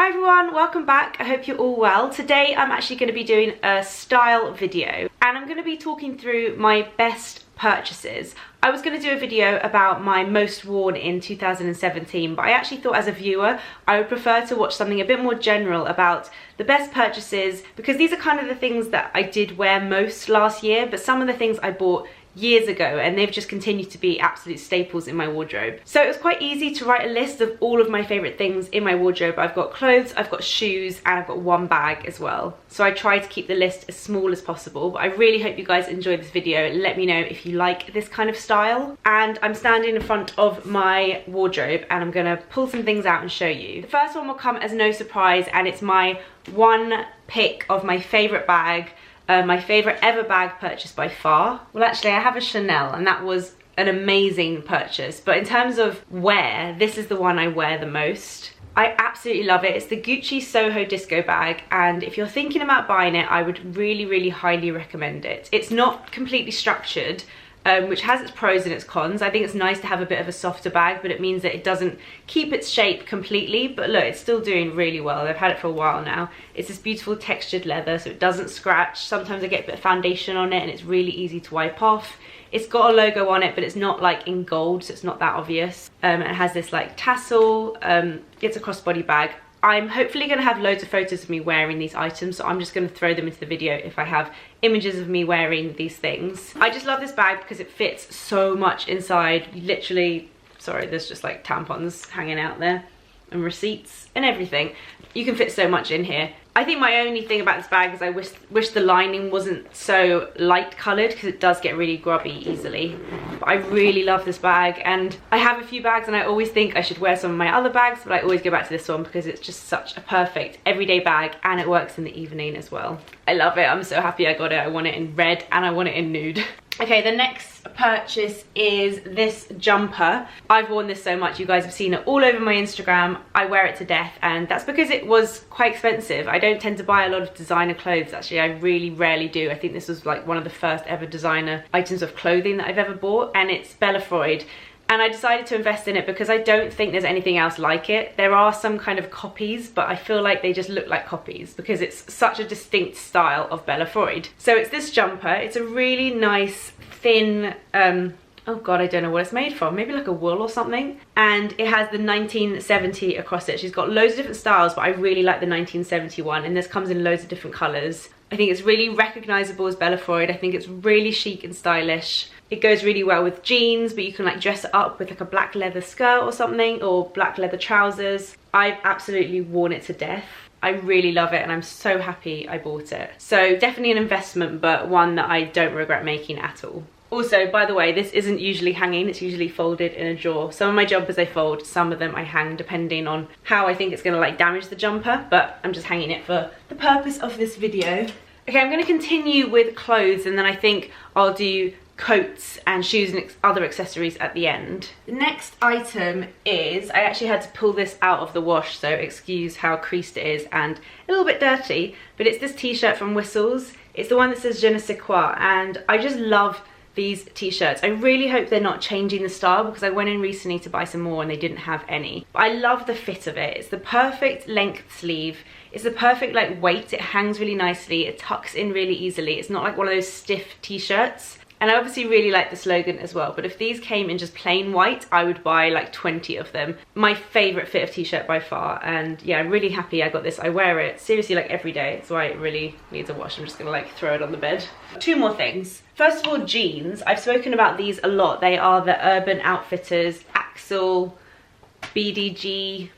Hi everyone, welcome back. I hope you're all well. Today I'm actually going to be doing a style video and I'm going to be talking through my best purchases. I was going to do a video about my most worn in 2017, but I actually thought as a viewer I would prefer to watch something a bit more general about the best purchases, because these are kind of the things that I did wear most last year, but some of the things I bought years ago and they've just continued to be absolute staples in my wardrobe. So it was quite easy to write a list of all of my favorite things in my wardrobe. I've got clothes, I've got shoes, and I've got one bag as well. So I try to keep the list as small as possible, but I really hope you guys enjoy this video. Let me know if you like this kind of style. And I'm standing in front of my wardrobe and I'm gonna pull some things out and show you. The first one will come as no surprise, and it's my one pick of my favorite bag. My favourite ever bag purchase by far. Well, actually I have a Chanel and that was an amazing purchase, but in terms of wear, this is the one I wear the most. I absolutely love it. It's the Gucci Soho Disco bag, and if you're thinking about buying it, I would really highly recommend it. It's not completely structured, which has its pros and its cons. I think it's nice to have a bit of a softer bag, but it means that it doesn't keep its shape completely. But look, it's still doing really well. I've had it for a while now. It's this beautiful textured leather, so it doesn't scratch. Sometimes I get a bit of foundation on it and it's really easy to wipe off. It's got a logo on it, but it's not like in gold, so it's not that obvious. It has this like tassel. It's a crossbody bag. I'm hopefully going to have loads of photos of me wearing these items, so I'm just going to throw them into the video if I have images of me wearing these things. I just love this bag because it fits so much inside. You literally, sorry, there's just like tampons hanging out there and receipts and everything. You can fit so much in here. I think my only thing about this bag is I wish the lining wasn't so light coloured, because it does get really grubby easily. But I really love this bag, and I have a few bags and I always think I should wear some of my other bags, but I always go back to this one because it's just such a perfect everyday bag and it works in the evening as well. I love it. I'm so happy I got it. I want it in red and I want it in nude. Okay, the next purchase is this jumper. I've worn this so much, you guys have seen it all over my Instagram. I wear it to death, and that's because it was quite expensive. I don't tend to buy a lot of designer clothes, actually. I really rarely do. I think this was like one of the first ever designer items of clothing that I've ever bought, and it's Bella Freud. And I decided to invest in it because I don't think there's anything else like it. There are some kind of copies, but I feel like they just look like copies because it's such a distinct style of Bella Freud. So it's this jumper. It's a really nice, thin, oh god, I don't know what it's made from. Maybe like a wool or something. And it has the 1970 across it. She's got loads of different styles, but I really like the 1971. And this comes in loads of different colours. I think it's really recognisable as Bella Freud. I think it's really chic and stylish. It goes really well with jeans, but you can like dress it up with like a black leather skirt or something, or black leather trousers. I've absolutely worn it to death. I really love it and I'm so happy I bought it. So definitely an investment, but one that I don't regret making at all. Also, by the way, this isn't usually hanging, it's usually folded in a drawer. Some of my jumpers I fold, some of them I hang depending on how I think it's gonna like damage the jumper, but I'm just hanging it for the purpose of this video. Okay, I'm gonna continue with clothes and then I think I'll do coats and shoes and other accessories at the end. The next item is, I actually had to pull this out of the wash, so excuse how creased it is and a little bit dirty, but it's this t-shirt from Whistles. It's the one that says Je ne sais quoi, and I just love these t-shirts. I really hope they're not changing the style, because I went in recently to buy some more and they didn't have any. But I love the fit of it. It's the perfect length sleeve. It's the perfect like weight. It hangs really nicely. It tucks in really easily. It's not like one of those stiff t-shirts. And I obviously really like the Slogan as well, but if these came in just plain white, I would buy like 20 of them. My favourite fit of t-shirt by far, and yeah, I'm really happy I got this. I wear it seriously like every day. That's why it really needs a wash. I'm just gonna like throw it on the bed. Two more things. First of all, jeans. I've spoken about these a lot. They are the Urban Outfitters Axel BDG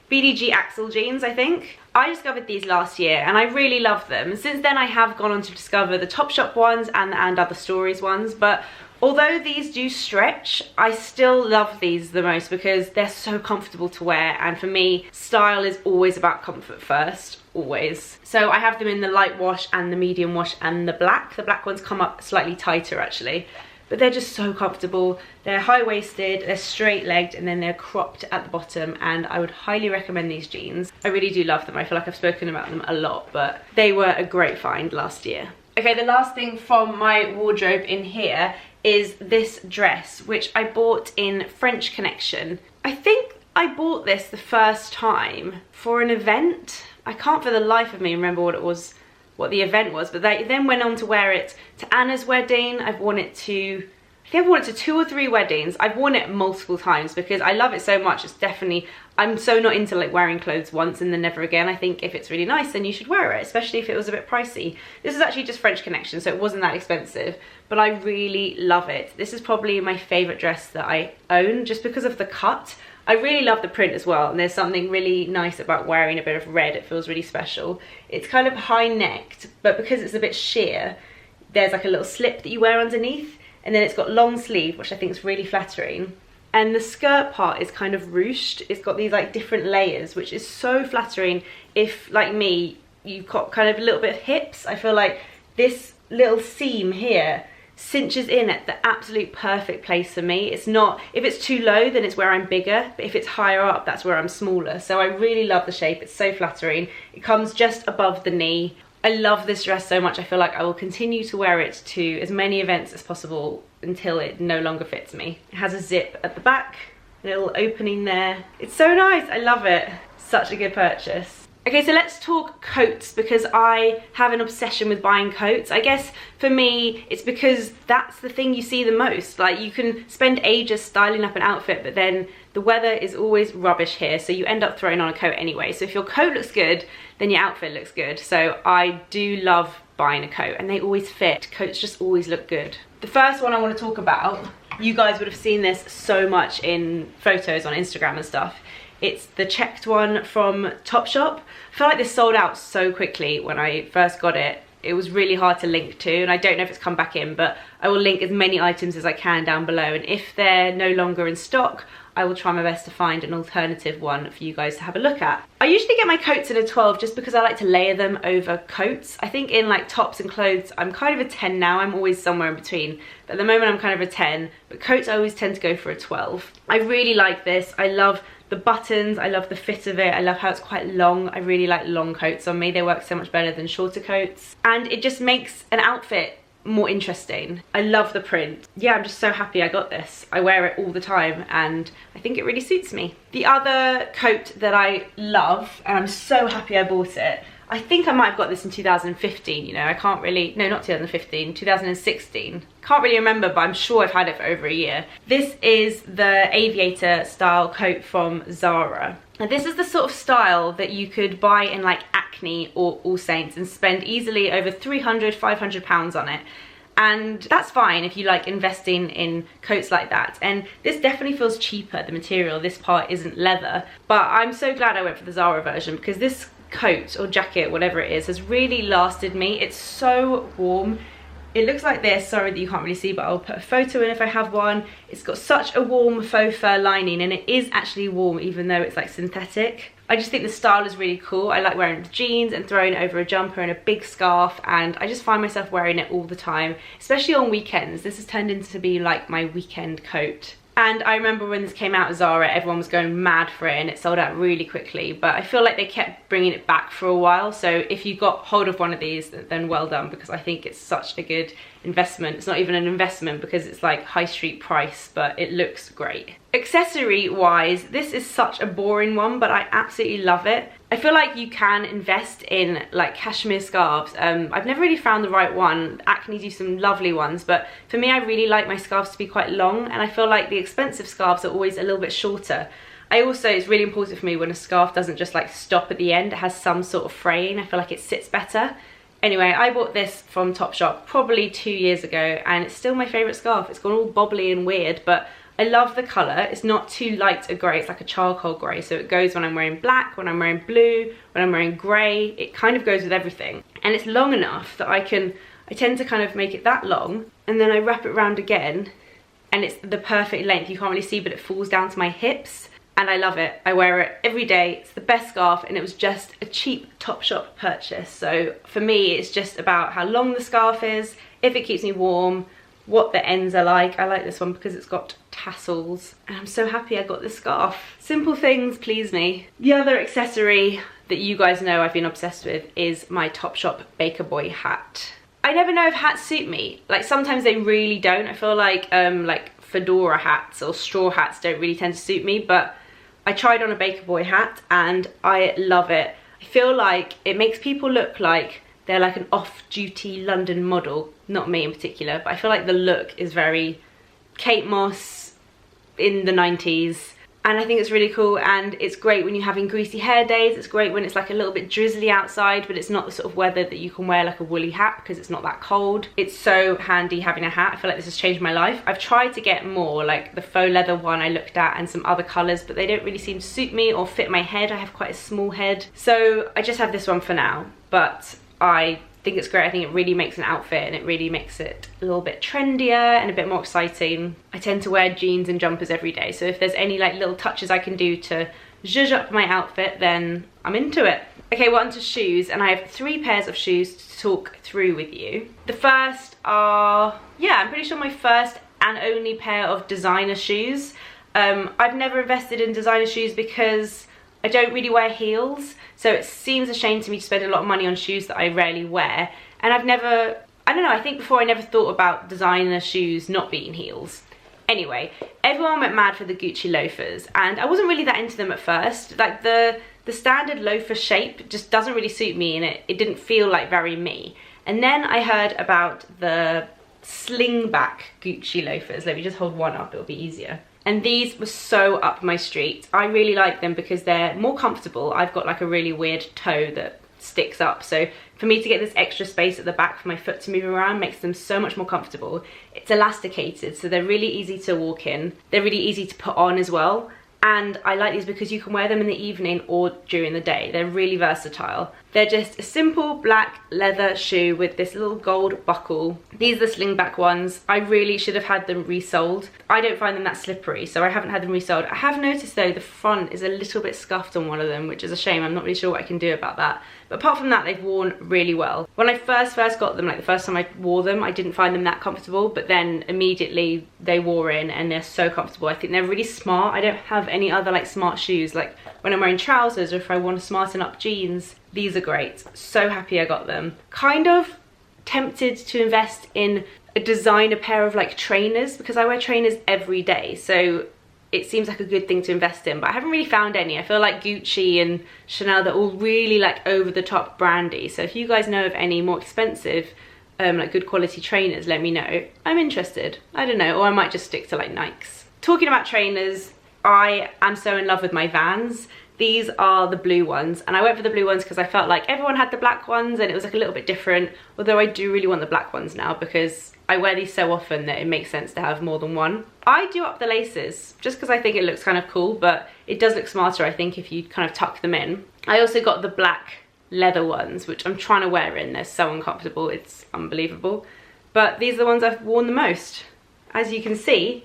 Axel jeans, I think. I discovered these last year and I really love them. And since then I have gone on to discover the Topshop ones and Other Stories ones, but although these do stretch, I still love these the most because they're so comfortable to wear, and for me, style is always about comfort first, always. So I have them in the light wash and the medium wash and the black. The black ones come up slightly tighter actually. But they're just so comfortable. They're high-waisted, they're straight-legged, and then they're cropped at the bottom, and I would highly recommend these jeans. I really do love them. I feel like I've spoken about them a lot, but they were a great find last year. Okay, the last thing from my wardrobe in here is this dress, which I bought in French Connection. I think I bought this the first time for an event. I can't for the life of me remember what it was, what the event was, but they then went on to wear it to Anna's wedding. I've worn it to, I think I've worn it to 2 or 3 weddings. I've worn it multiple times because I love it so much. It's definitely, I'm so not into like wearing clothes once and then never again. I think if it's really nice, then you should wear it, especially if it was a bit pricey. This is actually just French Connection, so it wasn't that expensive, but I really love it. This is probably my favorite dress that I own just because of the cut. I really love the print as well, and there's something really nice about wearing a bit of red. It feels really special. It's kind of high necked, but because it's a bit sheer, there's like a little slip that you wear underneath, and then it's got long sleeve, which I think is really flattering. And the skirt part is kind of ruched. It's got these like different layers, which is so flattering if, like me, you've got kind of a little bit of hips. I feel like this little seam here cinches in at the absolute perfect place for me. It's not, if it's too low, then it's where I'm bigger, but if it's higher up, that's where I'm smaller. So I really love the shape. It's so flattering. It comes just above the knee. I love this dress so much. I feel like I will continue to wear it to as many events as possible until it no longer fits me. It has a zip at the back, a little opening there. It's so nice. I love it. Such a good purchase. Okay, so let's talk coats, because I have an obsession with buying coats. I guess for me, it's because that's the thing you see the most. Like, you can spend ages styling up an outfit, but then the weather is always rubbish here, so you end up throwing on a coat anyway. So if your coat looks good, then your outfit looks good. So I do love buying a coat, and they always fit. Coats just always look good. The first one I want to talk about, you guys would have seen this so much in photos on Instagram and stuff. It's the checked one from Topshop. I feel like this sold out so quickly when I first got it. It was really hard to link to, and I don't know if it's come back in, but I will link as many items as I can down below, and if they're no longer in stock, I will try my best to find an alternative one for you guys to have a look at. I usually get my coats in a 12 just because I like to layer them over coats. I think in like tops and clothes, I'm kind of a 10 now. I'm always somewhere in between, but at the moment I'm kind of a 10, but coats I always tend to go for a 12. I really like this. I love the buttons, I love the fit of it, I love how it's quite long. I really like long coats on me. They work so much better than shorter coats, and it just makes an outfit more interesting. I love the print. Yeah, I'm just so happy I got this. I wear it all the time and I think it really suits me. The other coat that I love, and I'm so happy I bought it, I think I might have got this in 2015, you know, I can't really, no, not 2015, 2016. Can't really remember, but I'm sure I've had it for over a year. This is the aviator style coat from Zara. Now this is the sort of style that you could buy in like Acne or All Saints and spend easily over 300, 500 pounds on it. And that's fine if you like investing in coats like that. And this definitely feels cheaper, the material, this part isn't leather. But I'm so glad I went for the Zara version, because this coat or jacket, whatever it is, has really lasted me. It's so warm. It looks like this, sorry that you can't really see, but I'll put a photo in if I have one. It's got such a warm faux fur lining, and it is actually warm even though it's like synthetic. I just think the style is really cool. I like wearing it with jeans and throwing it over a jumper and a big scarf, and I just find myself wearing it all the time, especially on weekends. This has turned into be like my weekend coat. And I remember when this came out at Zara, everyone was going mad for it and it sold out really quickly, but I feel like they kept bringing it back for a while. So if you got hold of one of these, then well done, because I think it's such a good investment. It's not even an investment because it's like high street price, but it looks great. Accessory wise, this is such a boring one, but I absolutely love it. I feel like you can invest in like cashmere scarves. I've never really found the right one. Acne do some lovely ones, but for me, I really like my scarves to be quite long, and I feel like the expensive scarves are always a little bit shorter. I also, it's really important for me when a scarf doesn't just like stop at the end, it has some sort of fraying. I feel like it sits better. Anyway, I bought this from Topshop probably 2 years ago, and it's still my favourite scarf. It's gone all bobbly and weird, but I love the colour. It's not too light a grey, it's like a charcoal grey, so it goes when I'm wearing black, when I'm wearing blue, when I'm wearing grey. It kind of goes with everything. And it's long enough that I tend to kind of make it that long, and then I wrap it around again, and it's the perfect length. You can't really see, but it falls down to my hips, and I love it. I wear it every day. It's the best scarf, and it was just a cheap Topshop purchase. So for me, it's just about how long the scarf is, if it keeps me warm, what the ends are like. I like this one because it's got tassels, and I'm so happy I got this scarf. Simple things please me. The other accessory that you guys know I've been obsessed with is my Topshop Baker Boy hat. I never know if hats suit me. Like sometimes they really don't. I feel like fedora hats or straw hats don't really tend to suit me, but I tried on a Baker Boy hat and I love it. I feel like it makes people look like they're like an off-duty London model. Not me in particular, but I feel like the look is very Kate Moss in the 90s. And I think it's really cool, and it's great when you're having greasy hair days. It's great when it's like a little bit drizzly outside, but it's not the sort of weather that you can wear like a woolly hat because it's not that cold. It's so handy having a hat. I feel like this has changed my life. I've tried to get more, like the faux leather one I looked at and some other colours, but they don't really seem to suit me or fit my head. I have quite a small head. So I just have this one for now, but I think it's great. I think it really makes an outfit, and it really makes it a little bit trendier and a bit more exciting. I tend to wear jeans and jumpers every day, so if there's any like little touches I can do to zhuzh up my outfit, then I'm into it. Okay, we're on to shoes, and I have 3 pairs of shoes to talk through with you. The first are, yeah, I'm pretty sure my first and only pair of designer shoes. I've never invested in designer shoes because I don't really wear heels, so it seems a shame to me to spend a lot of money on shoes that I rarely wear. And I've never, I don't know, I think before I never thought about designer shoes not being heels. Anyway, everyone went mad for the Gucci loafers, and I wasn't really that into them at first. Like the standard loafer shape just doesn't really suit me, and it didn't feel like very me. And then I heard about the sling back Gucci loafers. Let me just hold one up, it'll be easier. And these were so up my street. I really like them because they're more comfortable. I've got like a really weird toe that sticks up, so for me to get this extra space at the back for my foot to move around makes them so much more comfortable. It's elasticated, so they're really easy to walk in. They're really easy to put on as well. And I like these because you can wear them in the evening or during the day. They're really versatile. They're just a simple black leather shoe with this little gold buckle. These are the slingback ones. I really should have had them resoled. I don't find them that slippery, so I haven't had them resoled. I have noticed though the front is a little bit scuffed on one of them, which is a shame. I'm not really sure what I can do about that. But apart from that, they've worn really well. When I first got them, like the first time I wore them, I didn't find them that comfortable, but then immediately they wore in and they're so comfortable. I think they're really smart. I don't have any other like smart shoes. Like when I'm wearing trousers or if I want to smarten up jeans, these are great. So happy I got them. Kind of tempted to invest in a designer pair of like trainers because I wear trainers every day. So it seems like a good thing to invest in, but I haven't really found any. I feel like Gucci and Chanel, they're all really like over the top brandy. So if you guys know of any more expensive, like good quality trainers, let me know. I'm interested. I don't know, or I might just stick to like Nikes. Talking about trainers, I am so in love with my Vans. These are the blue ones, and I went for the blue ones because I felt like everyone had the black ones and it was like a little bit different, although I do really want the black ones now because I wear these so often that it makes sense to have more than one. I do up the laces just because I think it looks kind of cool, but it does look smarter I think if you kind of tuck them in. I also got the black leather ones, which I'm trying to wear in. They're so uncomfortable, it's unbelievable. But these are the ones I've worn the most. As you can see,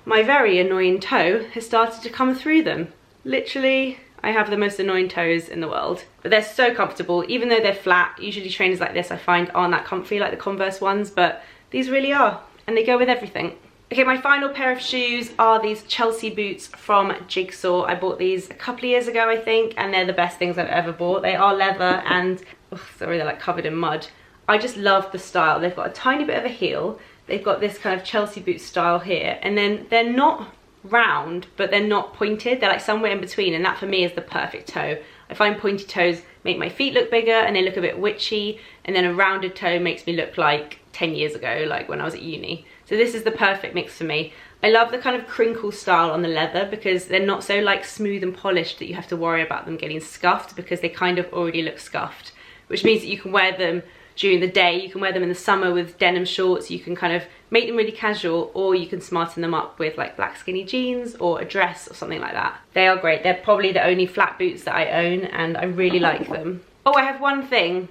my very annoying toe has started to come through them. Literally, I have the most annoying toes in the world, but they're so comfortable. Even though they're flat, usually trainers like this I find aren't that comfy like the Converse ones, but these really are, and they go with everything. Okay, my final pair of shoes are these Chelsea boots from Jigsaw. I bought these a couple of years ago, I think, and they're the best things I've ever bought. They are leather and, oh, sorry, they're like covered in mud. I just love the style. They've got a tiny bit of a heel. They've got this kind of Chelsea boot style here, and then they're not round, but they're not pointed. They're like somewhere in between, and that for me is the perfect toe. I find pointy toes make my feet look bigger and they look a bit witchy, and then a rounded toe makes me look like 10 years ago, like when I was at uni. So this is the perfect mix for me. I love the kind of crinkle style on the leather because they're not so like smooth and polished that you have to worry about them getting scuffed, because they kind of already look scuffed, which means that you can wear them during the day, you can wear them in the summer with denim shorts, you can kind of make them really casual, or you can smarten them up with like black skinny jeans or a dress or something like that. They are great. They're probably the only flat boots that I own, and I really like them. Oh, I have one thing.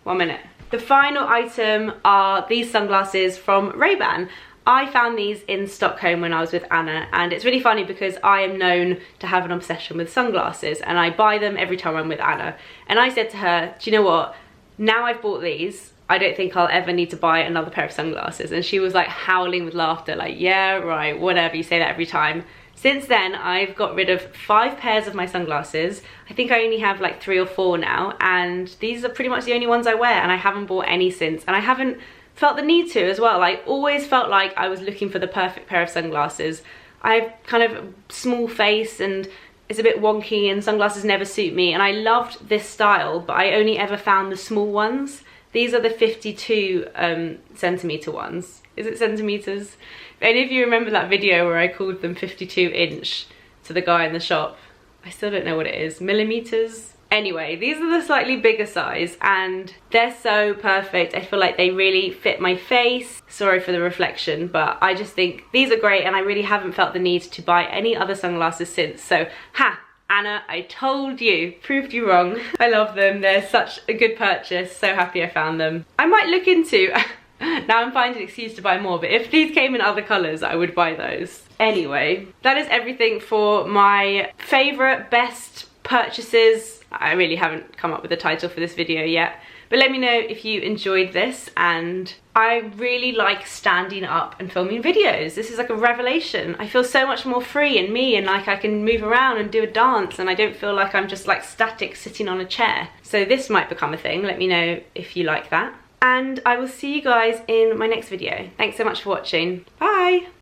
1 minute. The final item are these sunglasses from Ray-Ban. I found these in Stockholm when I was with Anna, and it's really funny because I am known to have an obsession with sunglasses, and I buy them every time I'm with Anna. And I said to her, do you know what? Now I've bought these, I don't think I'll ever need to buy another pair of sunglasses. And she was like howling with laughter, like, yeah, right, whatever, you say that every time. Since then, I've got rid of 5 pairs of my sunglasses. I think I only have like 3 or 4 now, and these are pretty much the only ones I wear, and I haven't bought any since. And I haven't felt the need to as well. I always felt like I was looking for the perfect pair of sunglasses. I have kind of a small face and it's a bit wonky and sunglasses never suit me, and I loved this style, but I only ever found the small ones. These are the 52 centimetre ones. Is it centimetres? If any of you remember that video where I called them 52 inch to the guy in the shop, I still don't know what it is. Millimetres? Anyway, these are the slightly bigger size and they're so perfect. I feel like they really fit my face. Sorry for the reflection, but I just think these are great and I really haven't felt the need to buy any other sunglasses since. So, Anna, I told you, proved you wrong. I love them, they're such a good purchase. So happy I found them. I might look into, now I'm finding an excuse to buy more, but if these came in other colours, I would buy those. Anyway, that is everything for my favourite, best purchases. I really haven't come up with a title for this video yet, but let me know if you enjoyed this. And I really like standing up and filming videos. This is like a revelation. I feel so much more free and me, and like I can move around and do a dance and I don't feel like I'm just like static sitting on a chair. So this might become a thing. Let me know if you like that. And I will see you guys in my next video. Thanks so much for watching. Bye!